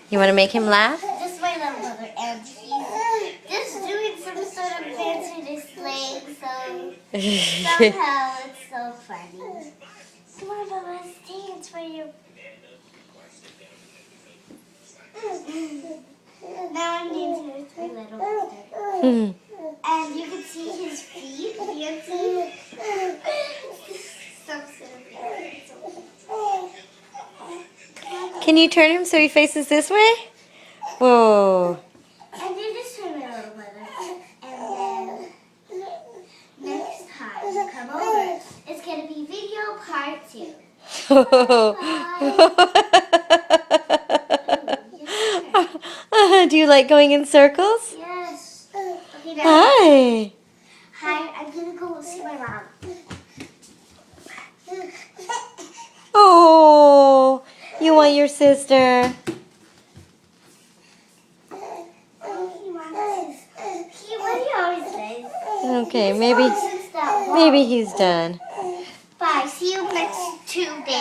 You want to make him laugh? This is my little brother, and he's just doing some sort of fancy slang, so somehow it's so funny. Come on, Bubba, let's dance for you. Now I'm dancing with my little brother. And you can see his feet dancing. So silly. Can you turn him so he faces this way? Whoa. I did this for my little brother. And then next time you come over, it's going to be video part 2. Do you like going in circles? Yes. Okay, now. Hi. Hi, I'm going to go see my mom. Oh, you want your sister. He always says. Okay, maybe he's done. Bye. See you next 2 days.